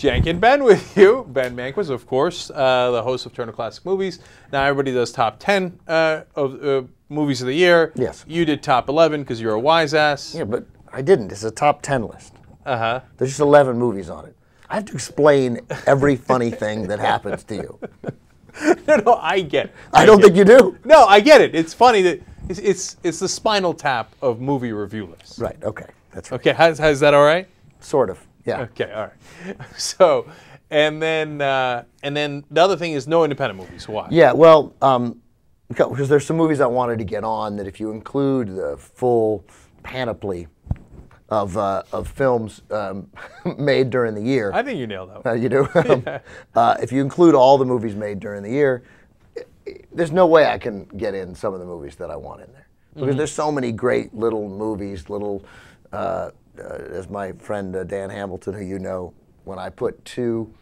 Jank and Ben with you. Ben Manquez, of course, the host of Turner Classic Movies. Now everybody does top 10 of movies of the year. Yes. You did top 11 because you're a wise ass. Yeah, but I didn't. It's a top 10 list. Uh-huh. There's just 11 movies on it. I have to explain every funny thing that happens to you. No, I get it. I don't think you do. No, I get it. It's funny that it's the Spinal Tap of movie review lists. Right, okay. That's right. Okay, how's that all right? Sort of, yeah. Okay, all right. So, and then the other thing is no independent movies. Why? Yeah, well, because there's some movies I wanted to get on that if you include the full panoply of films made during the year. I think you nailed that one. You do? Yeah. If you include all the movies made during the year, there's no way I can get in some of the movies that I want in there. Because there's so many great little movies, as my friend Dan Hamilton, who you know, when I put 2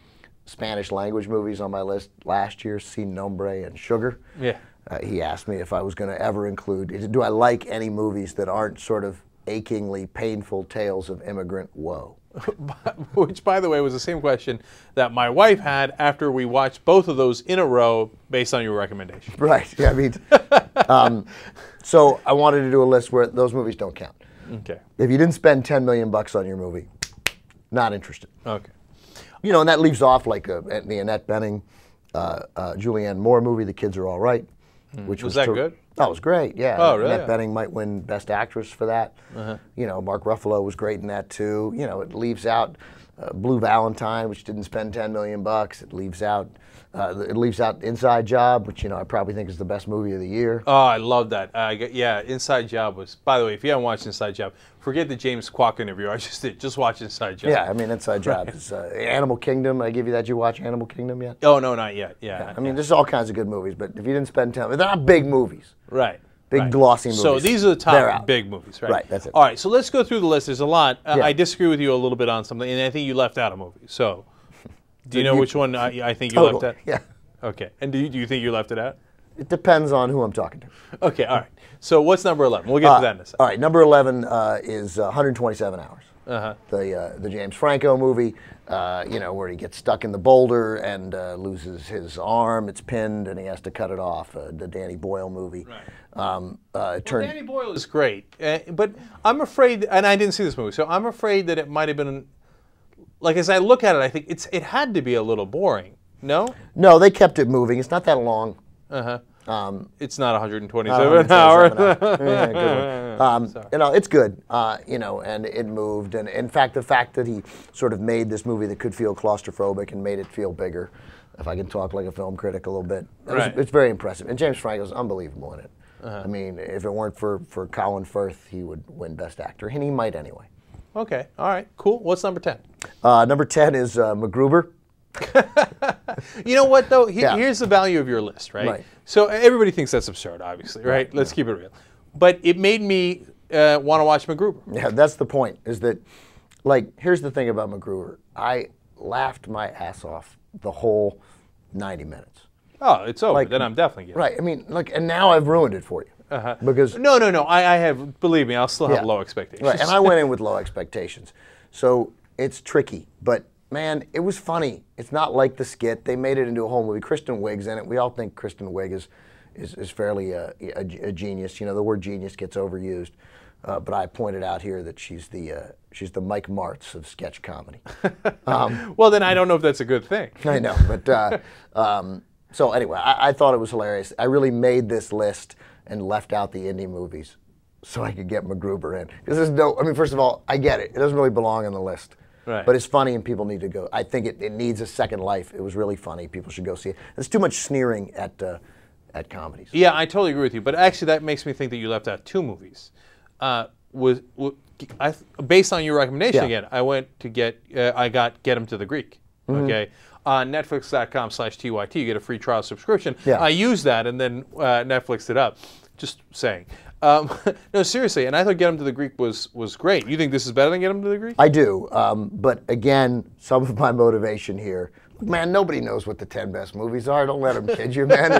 Spanish language movies on my list last year, Sin Nombre and Sugar, Yeah. he asked me if I was going to ever include, do I like any movies that aren't sort of achingly painful tales of immigrant woe? Which, by the way, was the same question that my wife had after we watched both of those in a row based on your recommendation. Right, yeah, I mean, so I wanted to do a list where those movies don't count. Okay. If you didn't spend $10 million on your movie, not interested. Okay. You know, and that leaves off like the Annette Bening, Julianne Moore movie, The Kids Are All Right. Which was that good? That was great, yeah. Oh, really? Annette Bening might win Best Actress for that. You know, Mark Ruffalo was great in that too. You know, it leaves out Blue Valentine, which didn't spend $10 million. It leaves out Inside Job, which, you know, I probably think is the best movie of the year. Oh, I love that. Yeah, Inside Job was, by the way, if you haven't watched Inside Job, forget the James Kwok interview I just did. Just watch Inside Job. Yeah, I mean, Inside Job is Animal Kingdom. I give you that. Did you watch Animal Kingdom yet? Oh, no, not yet. Yeah. I mean, there's all kinds of good movies, but if you didn't spend time, they're not big movies. Right. Big glossy movies. So these are the top big movies, right? Right, that's it. All right, so let's go through the list. There's a lot. Yeah. I disagree with you a little bit on something, and I think you left out a movie. So, do you know which one I think you left out? Yeah. Okay. And do you think you left it out? It depends on who I'm talking to. Okay, all right. So what's number 11? We'll get to that in a second. All right, number 11 is 127 Hours. Uh-huh. The James Franco movie, you know, where he gets stuck in the boulder and loses his arm. It's pinned and he has to cut it off. The Danny Boyle movie. Right. Danny Boyle is great, but I'm afraid, and I didn't see this movie, so I'm afraid that it might have been, like as I look at it, I think it had to be a little boring. No? No, they kept it moving. It's not that long. Uh-huh. It's not 127 127 hours. Yeah, good one. You know, it's good. You know, and it moved. And in fact, the fact that he sort of made this movie that could feel claustrophobic and made it feel bigger, if I can talk like a film critic a little bit, it's very impressive. And James Franco's unbelievable in it. I mean, if it weren't for Colin Firth, he would win Best Actor, and he might anyway. Okay, all right, cool. What's number 10? Number 10 is MacGruber. You know what, though? Here's the value of your list, right? So everybody thinks that's absurd, obviously, right? Let's keep it real. But it made me want to watch MacGruber. Yeah, that's the point, is that, like, here's the thing about MacGruber. I laughed my ass off the whole 90 minutes. Oh, it's over. Then I'm definitely getting it. Right. I mean, look, and now I've ruined it for you. Because No. I have, believe me, I'll still have low expectations. Right, and I went in with low expectations. So it's tricky, but man, it was funny. It's not like the skit. They made it into a whole movie. Kristen Wiig's in it. We all think Kristen Wiig is fairly a genius. You know, the word genius gets overused. But I pointed out here that she's the Mike Martz of sketch comedy. Well, then I don't know if that's a good thing. I know, but so anyway, I thought it was hilarious. I really made this list and left out the indie movies so I could get MacGruber in. Because there's no, I mean, first of all, I get it. It doesn't really belong on the list. Right. But it's funny and people need to go. I think it needs a second life. It was really funny. People should go see it. There's too much sneering at comedies. Yeah, I totally agree with you. But actually, that makes me think that you left out 2 movies. Based on your recommendation again, I went to Get Him to the Greek. Okay. On Netflix.com/TYT, you get a free trial subscription. Yeah. I used that and then Netflixed it up. Just saying. No, seriously, and I thought Get Him to the Greek was great. You think this is better than Get Him to the Greek? I do, but again, some of my motivation here, man, nobody knows what the 10 best movies are. Don't let them kid you, man.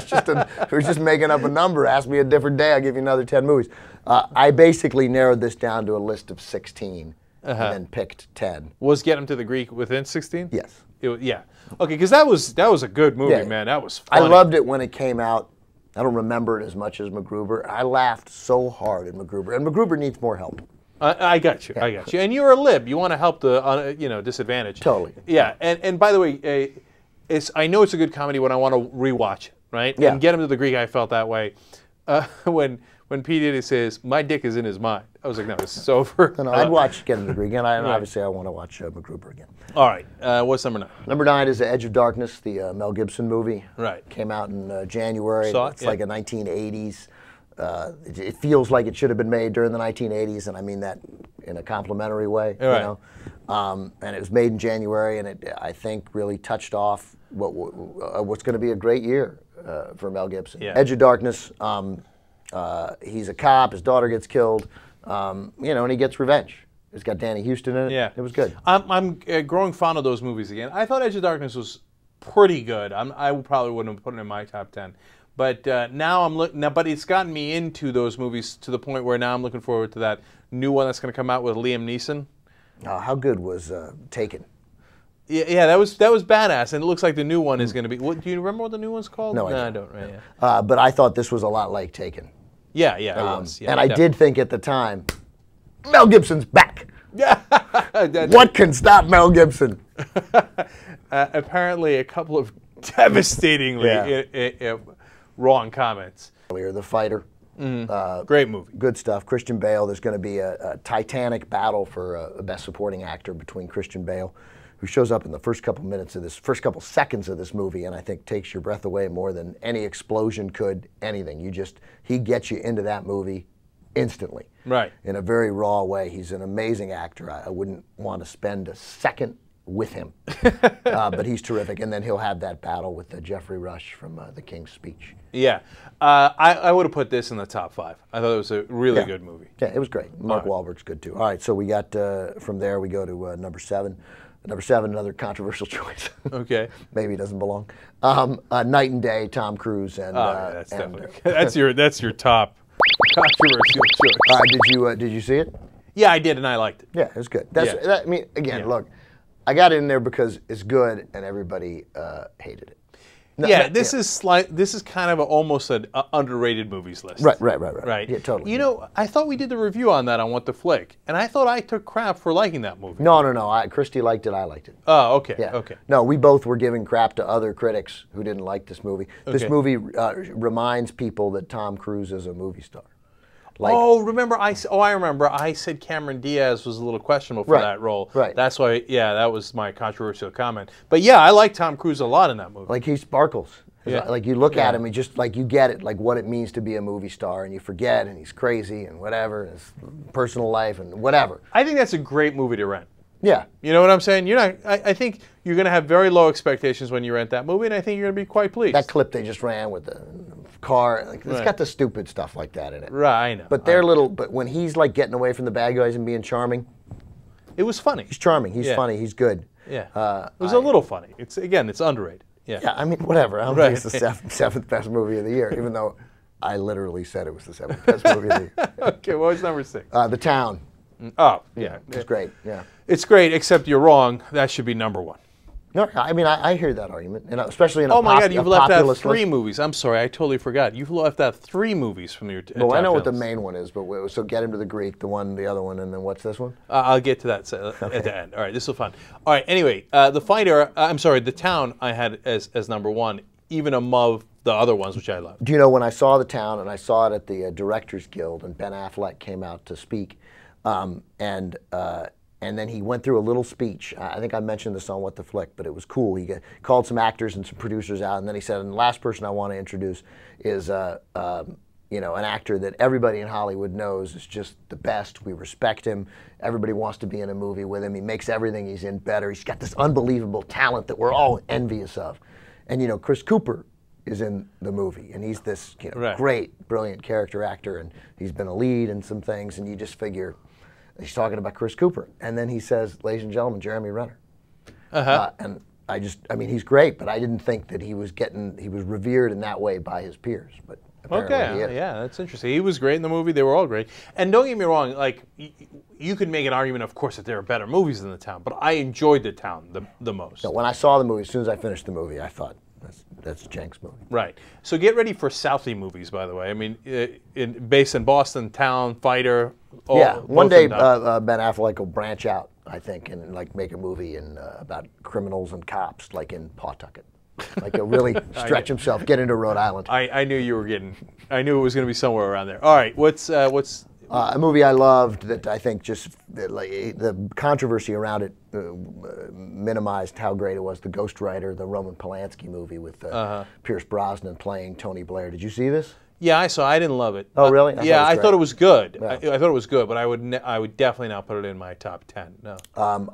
We're just making up a number. Ask me a different day, I'll give you another 10 movies. I basically narrowed this down to a list of 16, and then picked 10. Was Get Him to the Greek within 16? Yes. Yeah. Okay, because that was a good movie, man. That was funny. I loved it when it came out. I don't remember it as much as MacGruber. I laughed so hard at MacGruber, and MacGruber needs more help. I got you. I got you. And you're a lib. You want to help the disadvantaged. Totally. Yeah. And by the way, I know it's a good comedy when I want to rewatch it, right? Yeah. And Get Him to the Greek, I felt that way. When P. Diddy says, "My dick is in his mind," I was like, "No, this is over." No, I'd watch Get Him to the Greek again. Obviously, I want to watch MacGruber again. All right. What's number 9? Number 9 is The Edge of Darkness, the Mel Gibson movie. Right. Came out in January. Saw it, it's like a 1980s. It feels like it should have been made during the 1980s, and I mean that in a complimentary way. Right. You know? And it was made in January, and it, I think, really touched off what's going to be a great year for Mel Gibson. Yeah. Edge of Darkness. He's a cop. His daughter gets killed. And he gets revenge. It's got Danny Houston in it. Yeah. It was good. I'm growing fond of those movies again. I thought Edge of Darkness was pretty good. I probably wouldn't have put it in my top 10. But now but it's gotten me into those movies to the point where now I'm looking forward to that new one that's going to come out with Liam Neeson. How good was Taken? Yeah, that was badass, and it looks like the new one is going to be. Do you remember what the new one's called? No, I don't. Right, yeah. But I thought this was a lot like Taken. Yeah, it was. Yeah, and I did think at the time, Mel Gibson's back. Yeah. What can stop Mel Gibson? Apparently, a couple of devastatingly wrong comments. The Fighter. Great movie. Good stuff. Christian Bale. There's going to be a titanic battle for a Best Supporting Actor between Christian Bale, who shows up in the first couple seconds of this movie, and I think takes your breath away more than any explosion could, anything. He gets you into that movie instantly. Right. In a very raw way. He's an amazing actor. I wouldn't want to spend a second with him. But he's terrific. And then he'll have that battle with Jeffrey Rush from The King's Speech. Yeah. I would have put this in the top 5. I thought it was a really good movie. Yeah, it was great. Mark Wahlberg's good too. All right, so we got, from there we go to number 7. Number 7, another controversial choice. Okay. Maybe it doesn't belong. Night and Day, Tom Cruise, and that's definitely that's your top controversial choice. Did you see it? Yeah, I did, and I liked it. Yeah, it was good. I mean, again, look, I got in there because it's good, and everybody hated it. This is kind of almost an underrated movies list. Right. Yeah, totally. You know, I thought we did the review on that on What the Flick, and I thought I took crap for liking that movie. No. Christy liked it. I liked it. Oh, okay. Yeah. Okay. No, we both were giving crap to other critics who didn't like this movie. Okay. This movie reminds people that Tom Cruise is a movie star. Like, I remember. I said Cameron Diaz was a little questionable for that role. Right. That's why. Yeah, that was my controversial comment. But yeah, I like Tom Cruise a lot in that movie. Like he sparkles. Yeah. Like you look at him and just like you get it, like what it means to be a movie star, and you forget, and he's crazy and whatever, and his personal life and whatever. I think that's a great movie to rent. Yeah. You know what I'm saying? I think you're going to have very low expectations when you rent that movie, and I think you're going to be quite pleased. That clip they just ran with the car, like, it's got the stupid stuff like that in it. Right, I know. But but when he's like getting away from the bad guys and being charming, it was funny. He's charming. He's funny. He's good. Yeah. It was a little funny. It's underrated. Yeah. I mean, whatever. I don't think it's the seventh best movie of the year, even though I literally said it was the 7th best movie of the year. Okay, what was number 6? The Town. Oh, yeah. It's great. Yeah. It's great, except you're wrong. That should be number 1. No, I mean, I hear that argument, and especially in a oh my God, you've left out 3 list. movies. I'm sorry, I totally forgot. You've left out 3 movies from your. Well, I know what the main one is, but so Get Him to the Greek, the other one, and then what's this one? I'll get to that at the end. All right, this will be fun. All right, anyway, The Town I had as number 1, even above the other ones, which I love. Do you know when I saw The Town, and I saw it at the Directors Guild, and Ben Affleck came out to speak, and then he went through a little speech. I think I mentioned this on What the Flick, but it was cool. He called some actors and some producers out, and then he said, and the last person I want to introduce is an actor that everybody in Hollywood knows is just the best. We respect him. Everybody wants to be in a movie with him. He makes everything he's in better. He's got this unbelievable talent that we're all envious of. And, Chris Cooper is in the movie, and he's this great, brilliant character actor, and he's been a lead in some things, and you just figure... He's talking about Chris Cooper, and then he says, ladies and gentlemen, Jeremy Renner. And I mean, he's great, but I didn't think that he was revered in that way by his peers. But Apparently yeah, that's interesting. He was great in the movie. They were all great. And don't get me wrong, like you could make an argument, of course, that there are better movies in The Town, but I enjoyed The Town the most. No, when I saw the movie, as soon as I finished the movie, I thought that's Cenk's movie. Right. So get ready for Southie movies, by the way. I mean, based in Boston, Town, Fighter. One day Ben Affleck will branch out, I think, and like make a movie about criminals and cops, like in Pawtucket. Like he'll really stretch himself, get into Rhode Island. I knew you were getting. I knew it was going to be somewhere around there. All right, what's a movie I loved that I think just like the controversy around it minimized how great it was. The Ghostwriter, the Roman Polanski movie with Pierce Brosnan playing Tony Blair. Did you see this? Yeah, I saw. I didn't love it. Oh, really? I thought it was good. Yeah. I thought it was good, but I would definitely not put it in my top 10. No.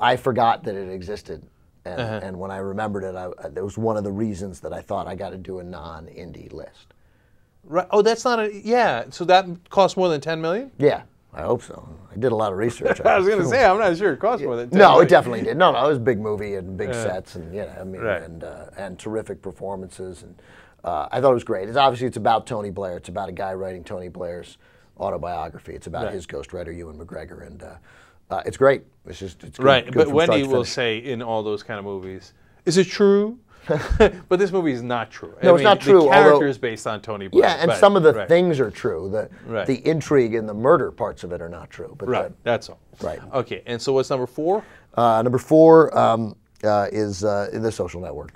I forgot that it existed. And when I remembered it, it was one of the reasons that I thought I got to do a non-indie list. Right. Oh, that's not a. Yeah. So that costs more than $10 million? Yeah, I hope so. I did a lot of research. I was going to say, I'm not sure it cost more than $10 No, million. it definitely did. No, it was a big movie and big sets and I mean, right. and terrific performances and I thought it was great. It's about Tony Blair. It's about a guy writing Tony Blair's autobiography. It's about his ghostwriter Ewan McGregor and. It's great. It's good, right. Good but from Wendy start to will finish. say in all those kind of movies, "Is it true?" But this movie is not true. No, it's not true. The character is based on Tony Blair. Yeah, and some of the things are true. The intrigue and the murder parts of it are not true. But that's all. Right. Okay, and so what's number 4? Number 4 is The Social Network.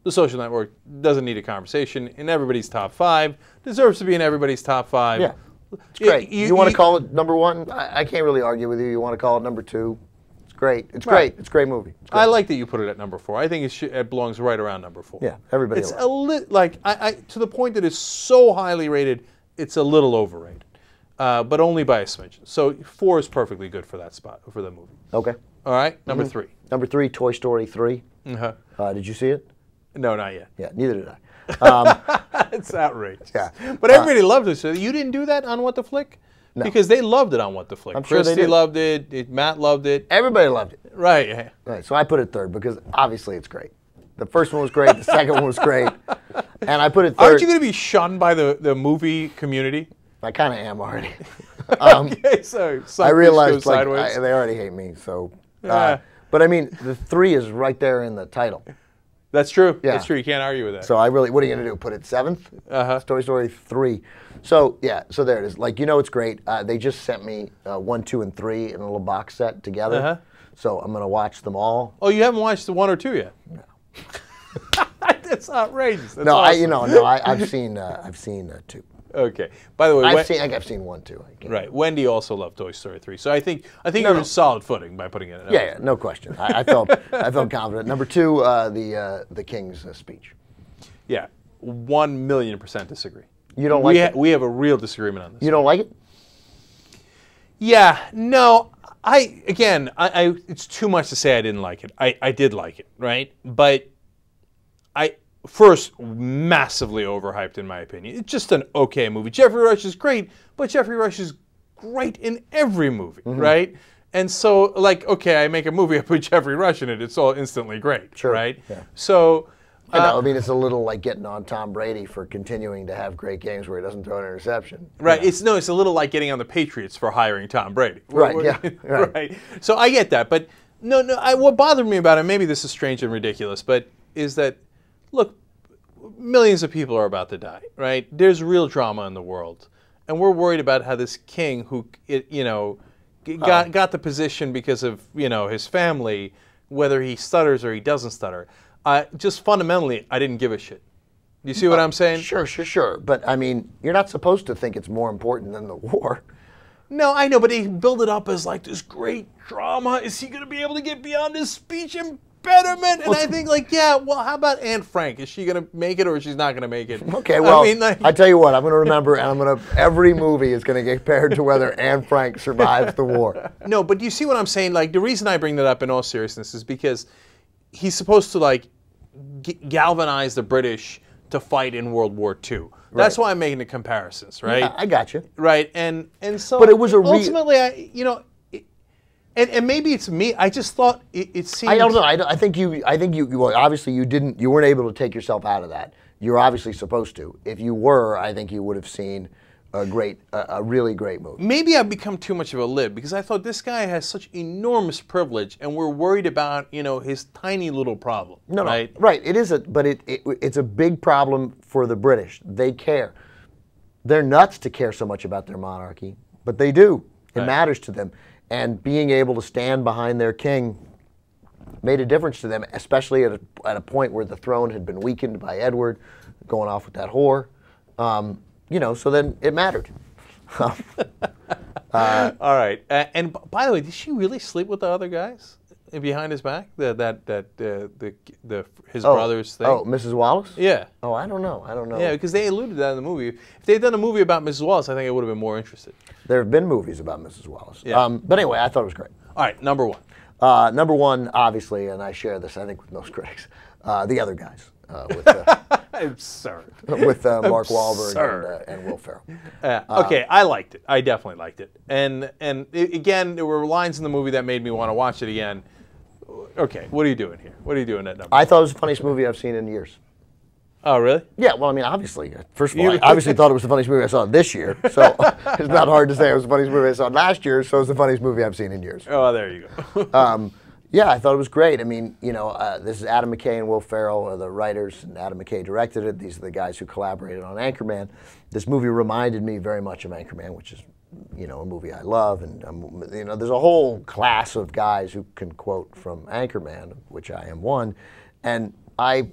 The Social Network doesn't need a conversation. In everybody's top 5, deserves to be in everybody's top 5. Yeah. It's great. You want to call it number 1? I can't really argue with you. You want to call it number 2? It's great. It's great. It's a great movie. Great. I like that you put it at number 4. I think it belongs right around number 4. Yeah, everybody. It's to the point that it's so highly rated, it's a little overrated, but only by a smidgen. So 4 is perfectly good for that spot for the movie. Okay. All right. Number 3. Number 3, Toy Story 3. Did you see it? No, not yet. Yeah, neither did I. It's outrageous. Yeah. But everybody loved it. So you didn't do that on What the Flick? No. Because they loved it on What the Flick. I'm sure they Christy did. loved it. Matt loved it. Everybody loved it. Right. Right. So I put it 3rd because obviously it's great. The first one was great. The second one was great. And I put it 3rd. Aren't you going to be shunned by the movie community? I kind of am already. Okay, so I realized they already hate me. So, Yeah. but I mean, the 3 is right there in the title. That's true. Yeah. That's true. You can't argue with that. So what are you going to do? Put it 7th? Toy Story 3. So yeah, so there it is. Like it's great. They just sent me 1, 2, and 3 in a little box set together. So I'm going to watch them all. Oh, you haven't watched the 1 or 2 yet? No. That's outrageous. That's no, awesome. I've seen 2. Okay. By the way, I think I've seen 1 too. Right. Wendy also loved Toy Story 3, so I think you're in solid footing by putting it in. Yeah, no question. I felt confident. Number 2, the King's speech. Yeah, 1,000,000% disagree. You don't like it? We have a real disagreement on this. You don't like it? Yeah. No. It's too much to say I didn't like it. I did like it, right? But first, massively overhyped in my opinion. It's just an okay movie. Jeffrey Rush is great, but Jeffrey Rush is great in every movie, right? And so, okay, I make a movie, I put Jeffrey Rush in it, it's all instantly great, right? Yeah. So, I know. I mean, it's a little like getting on Tom Brady for continuing to have great games where he doesn't throw an interception. Right. It's a little like getting on the Patriots for hiring Tom Brady. Right. Yeah. Right. So I get that, but what bothered me about it, maybe this is strange and ridiculous, but is that, look, millions of people are about to die, right? There's real drama in the world, and we're worried about how this king, who got the position because of his family, whether he stutters or he doesn't stutter. Just fundamentally, I didn't give a shit. You see what I'm saying? Sure. But I mean, you're not supposed to think it's more important than the war. No, I know, but they build it up as like this great drama. Is he going to be able to get beyond his speech impediment? And I think, how about Anne Frank? Is she going to make it or is she not going to make it? Okay, well, I tell you what, I'm going to remember, and every movie is going to get compared to whether Anne Frank survives the war. No, but you see what I'm saying? Like, the reason I bring that up in all seriousness is because he's supposed to, galvanize the British to fight in World War II. That's why I'm making the comparisons, right? Yeah, I got you. Right, and so. But it was ultimately, And maybe it's me. I just thought it seemed. I don't know. I think you. Well, obviously you didn't. You weren't able to take yourself out of that. You're obviously supposed to. If you were, I think you would have seen a really great movie. Maybe I've become too much of a lib because I thought this guy has such enormous privilege, and we're worried about his tiny little problem. No, right? No, right. It is but it's a big problem for the British. They care. They're nuts to care so much about their monarchy, but they do. It matters to them. And being able to stand behind their king made a difference to them, especially at a point where the throne had been weakened by Edward, going off with that whore. So then it mattered. All right. And by the way, did she really sleep with the other guys behind his back? His brother's thing. Oh, Mrs. Wallace? Yeah. Oh, I don't know. Yeah, because they alluded to that in the movie. If they had done a movie about Mrs. Wallace, I think I would have been more interested. There have been movies about Mrs. Wallace. Yeah. But anyway, I thought it was great. All right, number one. Number one, obviously, and I share this, I think, with most critics, The Other Guys. Absurd. With Mark Wahlberg and Will Ferrell. Okay, I liked it. I definitely liked it. And again, there were lines in the movie that made me want to watch it again. Okay, what are you doing here? What are you doing at number? I thought it was the funniest movie I've seen in years. Oh, really? Yeah, well, I mean, obviously. First of all, I obviously thought it was the funniest movie I saw this year. So it's not hard to say it was the funniest movie I saw last year, so it's the funniest movie I've seen in years. Oh, there you go. Yeah, I thought it was great. I mean, this is Adam McKay and Will Ferrell are the writers, and Adam McKay directed it. These are the guys who collaborated on Anchorman. This movie reminded me very much of Anchorman, which is, a movie I love. And, there's a whole class of guys who can quote from Anchorman, which I am one. And I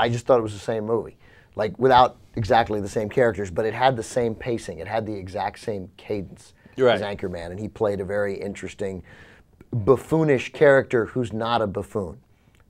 just thought it was the same movie, like without exactly the same characters, but it had the same pacing. It had the exact same cadence as Anchorman, and he played a very interesting, buffoonish character who's not a buffoon.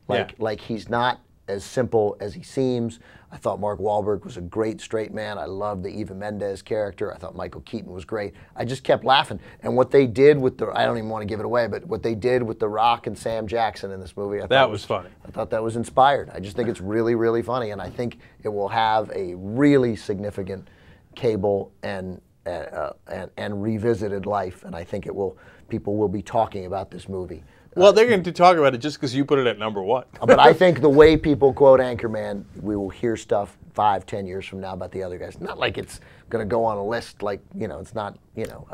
Like he's not as simple as he seems. I thought Mark Wahlberg was a great straight man. I loved the Eva Mendes character. I thought Michael Keaton was great. I just kept laughing. And what they did with I don't even want to give it away, but what they did with The Rock and Sam Jackson in this movie, I thought was funny. I thought that was inspired. I just think it's really, really funny, and I think it will have a really significant cable and revisited life, and I think people will be talking about this movie. Well, they're going to talk about it just because you put it at number one. But I think the way people quote Anchorman, we will hear stuff 5-10 years from now about the other guys. Not like it's going to go on a list like, it's not,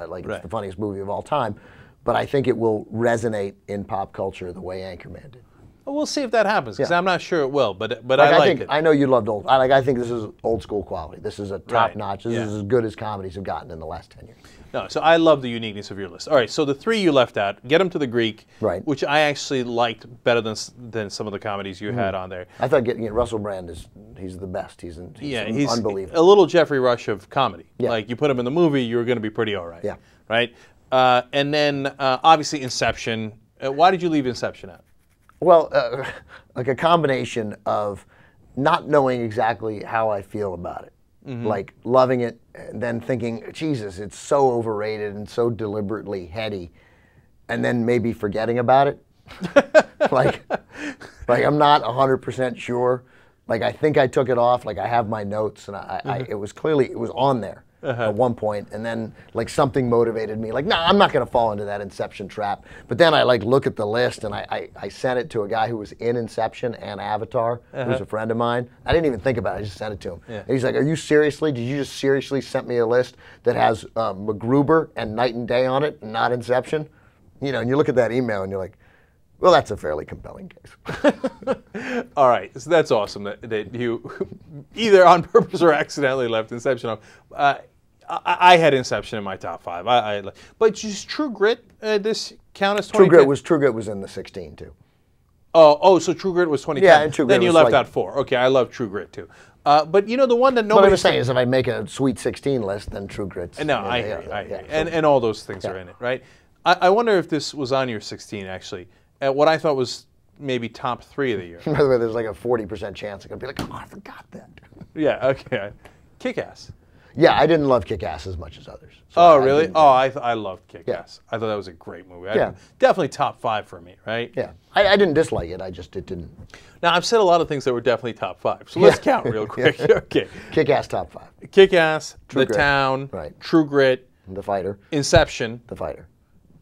like it's the funniest movie of all time. But I think it will resonate in pop culture the way Anchorman did. Well, we'll see if that happens, because I'm not sure it will, but I like it. I know you loved I think this is old school quality. This is a top notch. This is as good as comedies have gotten in the last 10 years. No, so I love the uniqueness of your list. All right, so the three you left out, Get Him to the Greek, which I actually liked better than some of the comedies you had on there. I thought Russell Brand he's the best. He's unbelievable. A little Jeffrey Rush of comedy. Yeah. Like you put him in the movie, you're going to be pretty all right. Yeah. Right? And then obviously Inception. Why did you leave Inception out? Well, like a combination of not knowing exactly how I feel about it. Like loving it and then thinking, Jesus, it's so overrated and so deliberately heady, and then maybe forgetting about it. like I'm not 100% sure. Like I think I took it off. Like I have my notes, and it was on there at one point, and then like something motivated me. Like, no, I'm not going to fall into that Inception trap. But then I look at the list, and I sent it to a guy who was in Inception and Avatar, who's a friend of mine. I didn't even think about it. I just sent it to him. And he's like, "Are you seriously? Did you just seriously send me a list that has MacGruber and Night and Day on it, and not Inception?" And you look at that email, and you're like, well, that's a fairly compelling case. All right, so that's awesome that you either on purpose or accidentally left Inception off. I had Inception in my top 5. But just True Grit, this count as 2010? True Grit was in the 16 too. Oh, so True Grit was 2010. Yeah, and True Grit. Then you left out 4. Okay, I love True Grit too. But the one that nobody. What I'm saying is, if I make a Sweet 16 list, then True Grit's. No, I hear you. And all those things are in it, right? I wonder if this was on your 16 actually. At what I thought was maybe top 3 of the year. By the way, there's like a 40% chance I'm going to be like, oh, I forgot that. Yeah, okay. Kick-Ass. Yeah, I didn't love Kick-Ass as much as others. So oh, really? I loved Kick-Ass. I thought that was a great movie. Definitely top 5 for me, right? Yeah. I didn't dislike it. It didn't. Now, I've said a lot of things that were definitely top 5. So let's count real quick. Okay. Kick-Ass top 5. Kick-Ass, The Town, True Grit. The Fighter. Inception. The Fighter.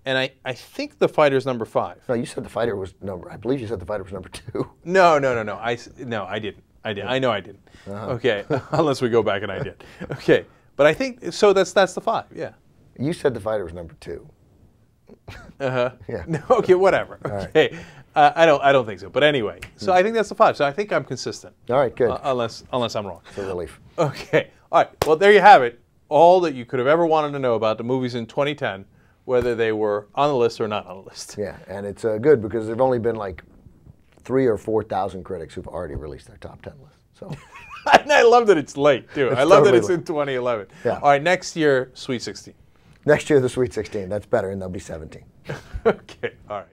and I think The Fighter's number 5. No, you said The Fighter was number. I believe you said The Fighter was number 2. No. I didn't. I know I didn't. Okay, unless we go back and I did. Okay, but I think so. That's the 5. Yeah. You said The Fighter was number 2. Yeah. No, okay, whatever. Okay. I don't think so. But anyway, so I think that's the 5. So I think I'm consistent. All right, good. Unless I'm wrong. It's a relief. Okay. All right. Well, there you have it. All that you could have ever wanted to know about the movies in 2010, whether they were on the list or not on the list. Yeah, and it's good because there've only been like 3,000 or 4,000 critics who've already released their top 10 list. So. And I love that it's late too. I love that it's in 2011. Yeah. All right. Next year, Sweet 16. Next year, the Sweet 16. That's better, and there'll be 17. Okay. All right.